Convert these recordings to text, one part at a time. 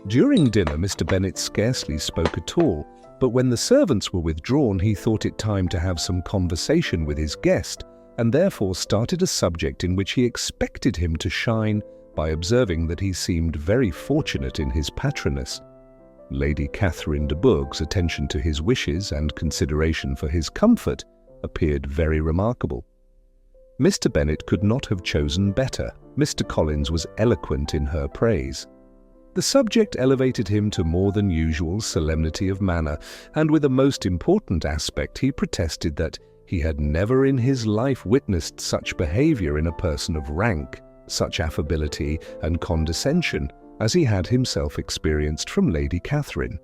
During dinner, Mr. Bennet scarcely spoke at all, but when the servants were withdrawn, he thought it time to have some conversation with his guest, and therefore started a subject in which he expected him to shine by observing that he seemed very fortunate in his patroness. Lady Catherine de Bourgh's attention to his wishes and consideration for his comfort appeared very remarkable. Mr. Bennet could not have chosen better. Mr. Collins was eloquent in her praise. The subject elevated him to more than usual solemnity of manner, and with a most important aspect he protested that he had never in his life witnessed such behaviour in a person of rank, such affability and condescension as he had himself experienced from Lady Catherine.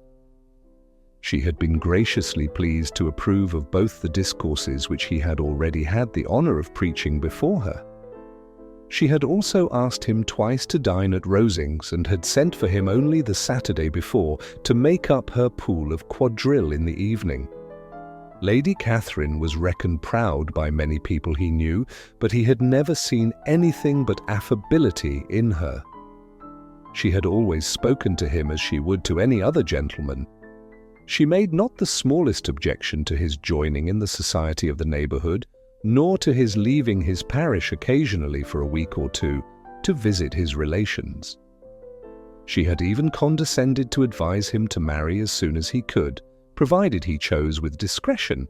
She had been graciously pleased to approve of both the discourses which he had already had the honour of preaching before her. She had also asked him twice to dine at Rosings, and had sent for him only the Saturday before to make up her pool of quadrille in the evening. Lady Catherine was reckoned proud by many people he knew, but he had never seen anything but affability in her. She had always spoken to him as she would to any other gentleman. She made not the smallest objection to his joining in the society of the neighbourhood, nor to his leaving his parish occasionally for a week or two to visit his relations. She had even condescended to advise him to marry as soon as he could, provided he chose with discretion,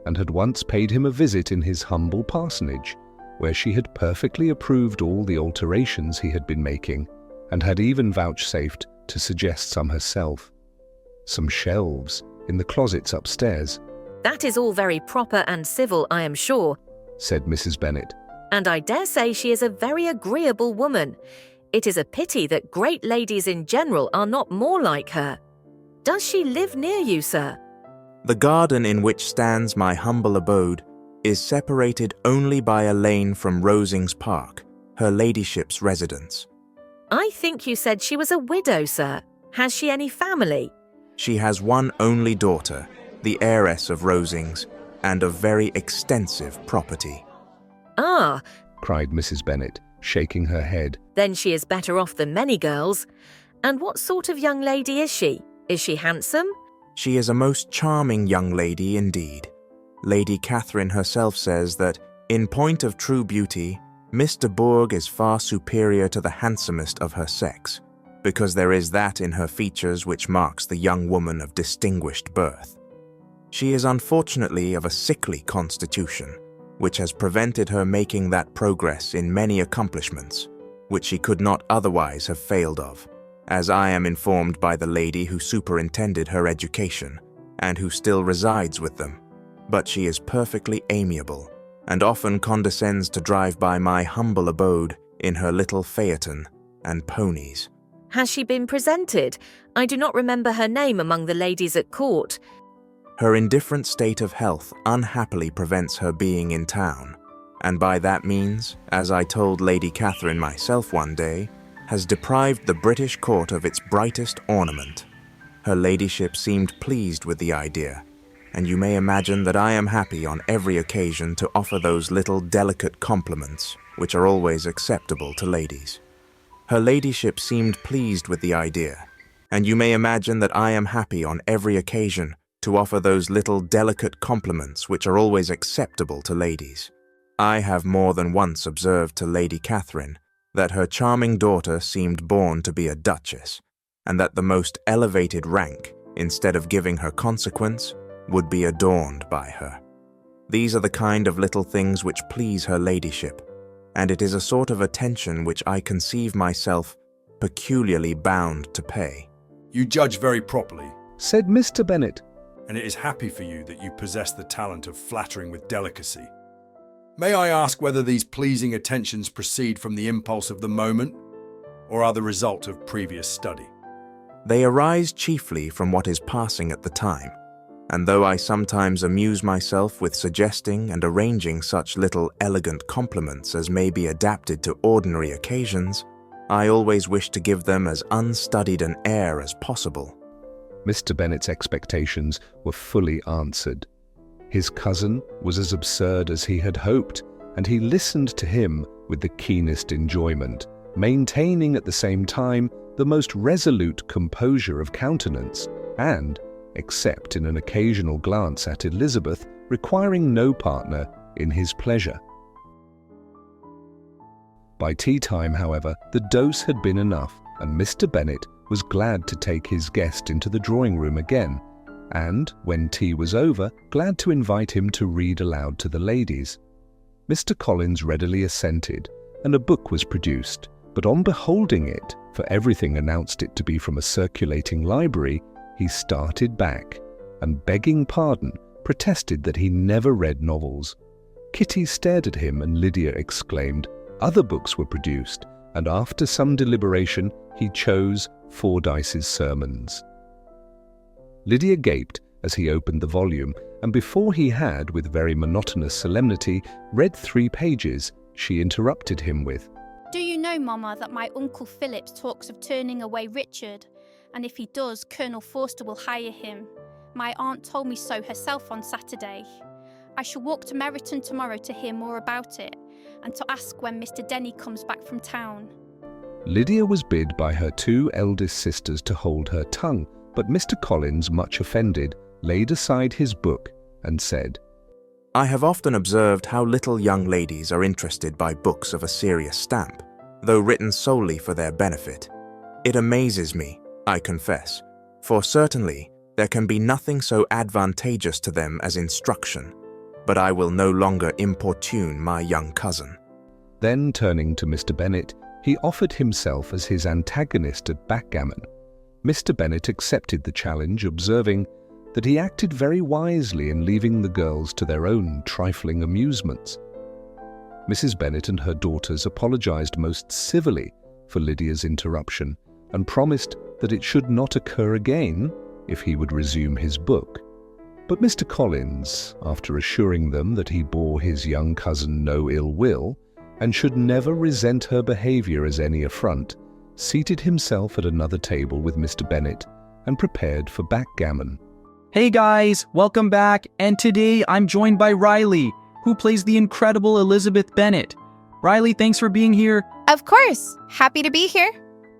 and had once paid him a visit in his humble parsonage, where she had perfectly approved all the alterations he had been making, and had even vouchsafed to suggest some herself. Some shelves in the closets upstairs. "That is all very proper and civil, I am sure," said Mrs. Bennet. "and I dare say she is a very agreeable woman. It is a pity that great ladies in general are not more like her. Does she live near you, sir?" The garden in which stands my humble abode is separated only by a lane from Rosings Park, her ladyship's residence. "I think you said she was a widow, sir. Has she any family?" She has one only daughter, the heiress of Rosings, and of very extensive property." "Ah," cried Mrs. Bennet, shaking her head. "then she is better off than many girls. And what sort of young lady is she? Is she handsome?" She is a most charming young lady indeed. Lady Catherine herself says that, in point of true beauty, Miss de Bourgh is far superior to the handsomest of her sex, because there is that in her features which marks the young woman of distinguished birth. She is unfortunately of a sickly constitution, which has prevented her making that progress in many accomplishments, which she could not otherwise have failed of, as I am informed by the lady who superintended her education, and who still resides with them. But she is perfectly amiable, and often condescends to drive by my humble abode in her little phaeton and ponies. "Has she been presented? I do not remember her name among the ladies at court." Her indifferent state of health unhappily prevents her being in town, and by that means, as I told Lady Catherine myself one day, has deprived the British court of its brightest ornament. Her ladyship seemed pleased with the idea, and you may imagine that I am happy on every occasion to offer those little delicate compliments which are always acceptable to ladies. Her ladyship seemed pleased with the idea, and you may imagine that I am happy on every occasion to offer those little delicate compliments which are always acceptable to ladies. I have more than once observed to Lady Catherine that her charming daughter seemed born to be a duchess, and that the most elevated rank, instead of giving her consequence, would be adorned by her. These are the kind of little things which please her ladyship, and it is a sort of attention which I conceive myself peculiarly bound to pay." "You judge very properly," said Mr. Bennet. "and it is happy for you that you possess the talent of flattering with delicacy. May I ask whether these pleasing attentions proceed from the impulse of the moment, or are the result of previous study?" They arise chiefly from what is passing at the time, and though I sometimes amuse myself with suggesting and arranging such little elegant compliments as may be adapted to ordinary occasions, I always wish to give them as unstudied an air as possible. Mr. Bennet's expectations were fully answered. His cousin was as absurd as he had hoped, and he listened to him with the keenest enjoyment, maintaining at the same time the most resolute composure of countenance, and, except in an occasional glance at Elizabeth, requiring no partner in his pleasure. By tea time, however, the dose had been enough, and Mr. Bennet was glad to take his guest into the drawing-room again, and, when tea was over, glad to invite him to read aloud to the ladies. Mr. Collins readily assented, and a book was produced, but on beholding it, for everything announced it to be from a circulating library, he started back, and begging pardon, protested that he never read novels. Kitty stared at him, and Lydia exclaimed. Other books were produced, and after some deliberation, he chose Fordyce's Sermons. Lydia gaped as he opened the volume, and before he had, with very monotonous solemnity, read 3 pages, she interrupted him with, "Do you know, Mama, that my Uncle Philip talks of turning away Richard? And if he does, Colonel Forster will hire him. My aunt told me so herself on Saturday. I shall walk to Meryton tomorrow to hear more about it, and to ask when Mr. Denny comes back from town." Lydia was bid by her 2 eldest sisters to hold her tongue, but Mr. Collins, much offended, laid aside his book and said, I have often observed how little young ladies are interested by books of a serious stamp, though written solely for their benefit. It amazes me, I confess, for certainly there can be nothing so advantageous to them as instruction, but I will no longer importune my young cousin. Then, turning to Mr. Bennet, he offered himself as his antagonist at backgammon. Mr. Bennet accepted the challenge, observing that he acted very wisely in leaving the girls to their own trifling amusements. Mrs. Bennet and her daughters apologized most civilly for Lydia's interruption, and promised that it should not occur again if he would resume his book. But Mr. Collins, after assuring them that he bore his young cousin no ill will, and should never resent her behaviour as any affront, seated himself at another table with Mr. Bennet and prepared for backgammon. Hey guys, welcome back, and today I'm joined by Riley, who plays the incredible Elizabeth Bennet. Riley, thanks for being here. Of course, happy to be here.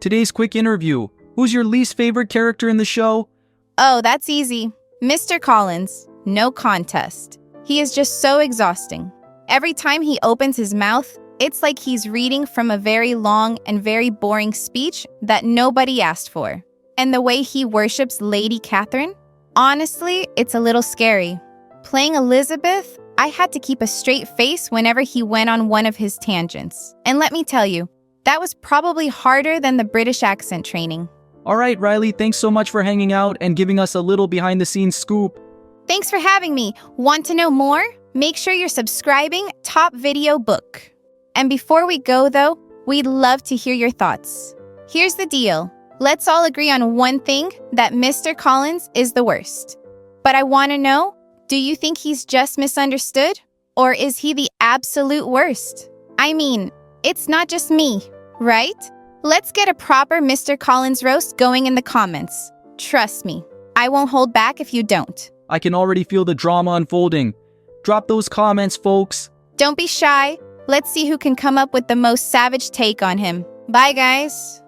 Today's quick interview. Who's your least favorite character in the show? Oh, that's easy. Mr. Collins, no contest. He is just so exhausting. Every time he opens his mouth, it's like he's reading from a very long and very boring speech that nobody asked for. And the way he worships Lady Catherine? Honestly, it's a little scary. Playing Elizabeth, I had to keep a straight face whenever he went on one of his tangents. And let me tell you, that was probably harder than the British accent training. All right, Riley, thanks so much for hanging out and giving us a little behind-the-scenes scoop. Thanks for having me. Want to know more? Make sure you're subscribing Top Video Book. And before we go, though, we'd love to hear your thoughts. Here's the deal. Let's all agree on one thing, that Mr. Collins is the worst. But I want to know, do you think he's just misunderstood? Or is he the absolute worst? I mean, it's not just me, right? Let's get a proper Mr. Collins roast going in the comments. Trust me, I won't hold back if you don't. I can already feel the drama unfolding. Drop those comments, folks. Don't be shy. Let's see who can come up with the most savage take on him. Bye, guys.